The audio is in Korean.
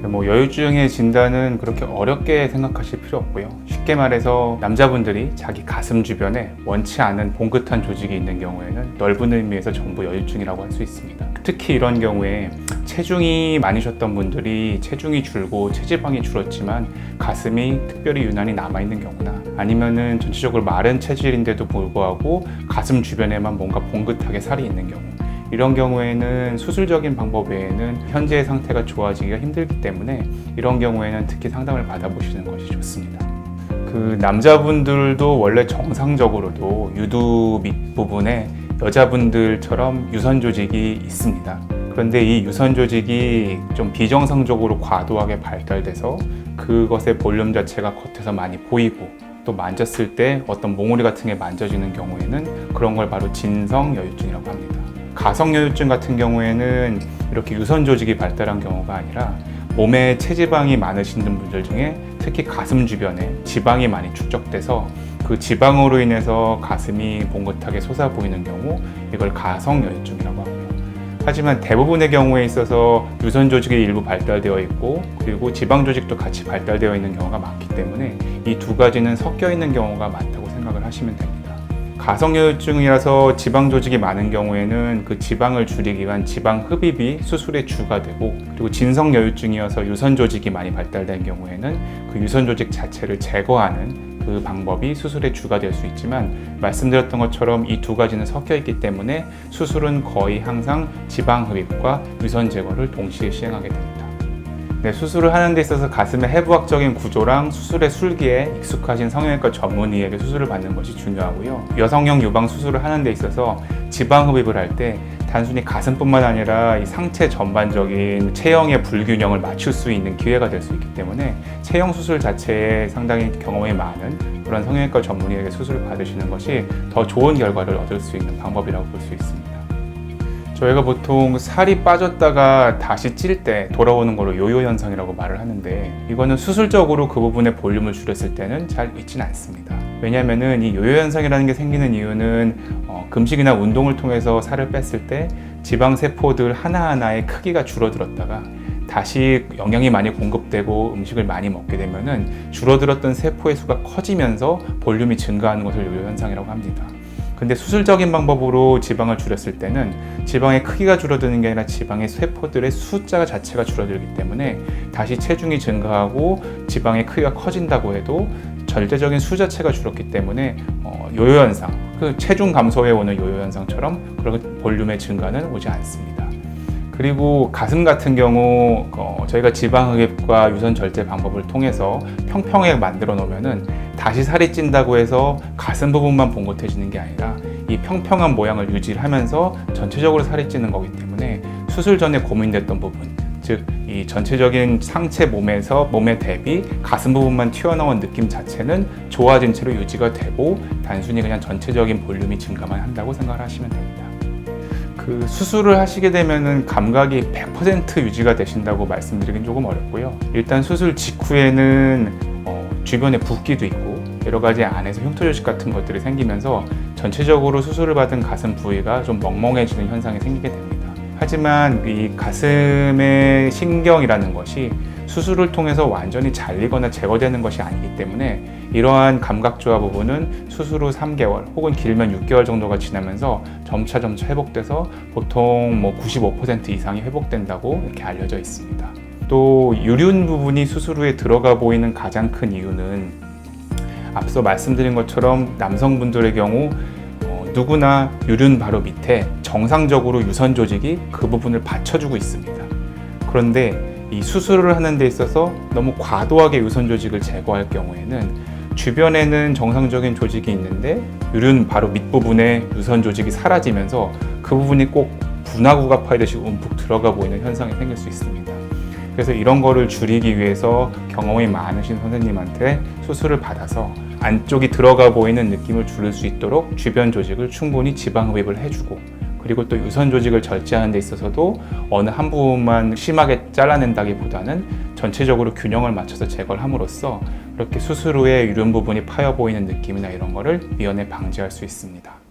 뭐 여유증의 진단은 그렇게 어렵게 생각하실 필요 없고요. 쉽게 말해서 남자분들이 자기 가슴 주변에 원치 않은 봉긋한 조직이 있는 경우에는 넓은 의미에서 전부 여유증이라고 할 수 있습니다. 특히 이런 경우에 체중이 많으셨던 분들이 체중이 줄고 체지방이 줄었지만 가슴이 특별히 유난히 남아있는 경우나 아니면은 전체적으로 마른 체질인데도 불구하고 가슴 주변에만 뭔가 봉긋하게 살이 있는 경우, 이런 경우에는 수술적인 방법 외에는 현재의 상태가 좋아지기가 힘들기 때문에 이런 경우에는 특히 상담을 받아보시는 것이 좋습니다. 남자분들도 원래 정상적으로도 유두 밑부분에 여자분들처럼 유선 조직이 있습니다. 그런데 이 유선 조직이 좀 비정상적으로 과도하게 발달돼서 그것의 볼륨 자체가 겉에서 많이 보이고 또 만졌을 때 어떤 몽우리 같은 게 만져지는 경우에는 그런 걸 바로 진성 여유증이라고 합니다. 가성 여유증 같은 경우에는 이렇게 유선 조직이 발달한 경우가 아니라 몸에 체지방이 많으신 분들 중에 특히 가슴 주변에 지방이 많이 축적돼서 그 지방으로 인해서 가슴이 봉긋하게 솟아 보이는 경우, 이걸 가성 여유증이라고 하고요. 하지만 대부분의 경우에 있어서 유선 조직이 일부 발달되어 있고 그리고 지방 조직도 같이 발달되어 있는 경우가 많기 때문에 이 두 가지는 섞여 있는 경우가 많다고 생각을 하시면 됩니다. 가성여유증이라서 지방 조직이 많은 경우에는 그 지방을 줄이기 위한 지방 흡입이 수술의 주가 되고, 그리고 진성여유증이어서 유선 조직이 많이 발달된 경우에는 그 유선 조직 자체를 제거하는 그 방법이 수술의 주가 될 수 있지만, 말씀드렸던 것처럼 이 두 가지는 섞여 있기 때문에 수술은 거의 항상 지방 흡입과 유선 제거를 동시에 시행하게 됩니다. 수술을 하는 데 있어서 가슴의 해부학적인 구조랑 수술의 술기에 익숙하신 성형외과 전문의에게 수술을 받는 것이 중요하고요. 여성형 유방 수술을 하는 데 있어서 지방 흡입을 할 때 단순히 가슴뿐만 아니라 이 상체 전반적인 체형의 불균형을 맞출 수 있는 기회가 될 수 있기 때문에 체형 수술 자체에 상당히 경험이 많은 그런 성형외과 전문의에게 수술을 받으시는 것이 더 좋은 결과를 얻을 수 있는 방법이라고 볼 수 있습니다. 저희가 보통 살이 빠졌다가 다시 찔 때 돌아오는 거로 요요 현상이라고 말을 하는데, 이거는 수술적으로 그 부분의 볼륨을 줄였을 때는 잘 있지는 않습니다. 왜냐하면은 이 요요 현상이라는 게 생기는 이유는 금식이나 운동을 통해서 살을 뺐을 때 지방 세포들 하나하나의 크기가 줄어들었다가 다시 영양이 많이 공급되고 음식을 많이 먹게 되면은 줄어들었던 세포의 수가 커지면서 볼륨이 증가하는 것을 요요 현상이라고 합니다. 근데 수술적인 방법으로 지방을 줄였을 때는 지방의 크기가 줄어드는 게 아니라 지방의 세포들의 숫자 자체가 줄어들기 때문에 다시 체중이 증가하고 지방의 크기가 커진다고 해도 절대적인 수 자체가 줄었기 때문에 요요 현상, 그 체중 감소에 오는 요요 현상처럼 그런 볼륨의 증가는 오지 않습니다. 그리고 가슴 같은 경우 저희가 지방 흡입과 유선 절제 방법을 통해서 평평하게 만들어 놓으면은 다시 살이 찐다고 해서 가슴 부분만 봉긋해지는 게 아니라 이 평평한 모양을 유지하면서 전체적으로 살이 찌는 거기 때문에 수술 전에 고민됐던 부분, 즉 이 전체적인 상체 몸에 대비 가슴 부분만 튀어나온 느낌 자체는 좋아진 채로 유지가 되고 단순히 그냥 전체적인 볼륨이 증가만 한다고 생각을 하시면 됩니다. 그 수술을 하시게 되면은 감각이 100% 유지가 되신다고 말씀드리긴 조금 어렵고요. 일단 수술 직후에는 주변에 붓기도 있고 여러 가지 안에서 흉터 조직 같은 것들이 생기면서 전체적으로 수술을 받은 가슴 부위가 좀 멍멍해지는 현상이 생기게 됩니다. 하지만 이 가슴의 신경이라는 것이 수술을 통해서 완전히 잘리거나 제거되는 것이 아니기 때문에 이러한 감각 조화 부분은 수술 후 3개월 혹은 길면 6개월 정도가 지나면서 점차 회복돼서 보통 95% 이상이 회복된다고 이렇게 알려져 있습니다. 또 유륜 부분이 수술 후에 들어가 보이는 가장 큰 이유는 앞서 말씀드린 것처럼 남성분들의 경우 누구나 유륜 바로 밑에 정상적으로 유선 조직이 그 부분을 받쳐주고 있습니다. 그런데 이 수술을 하는 데 있어서 너무 과도하게 유선 조직을 제거할 경우에는 주변에는 정상적인 조직이 있는데 유륜 바로 밑부분에 유선 조직이 사라지면서 그 부분이 꼭 분화구가 파이듯이 움푹 들어가 보이는 현상이 생길 수 있습니다. 그래서 이런 거를 줄이기 위해서 경험이 많으신 선생님한테 수술을 받아서 안쪽이 들어가 보이는 느낌을 줄일 수 있도록 주변 조직을 충분히 지방 흡입을 해주고, 그리고 또 유선 조직을 절제하는 데 있어서도 어느 한 부분만 심하게 잘라낸다기보다는 전체적으로 균형을 맞춰서 제거를 함으로써 그렇게 수술 후에 유륜 부분이 파여 보이는 느낌이나 이런 거를 미연에 방지할 수 있습니다.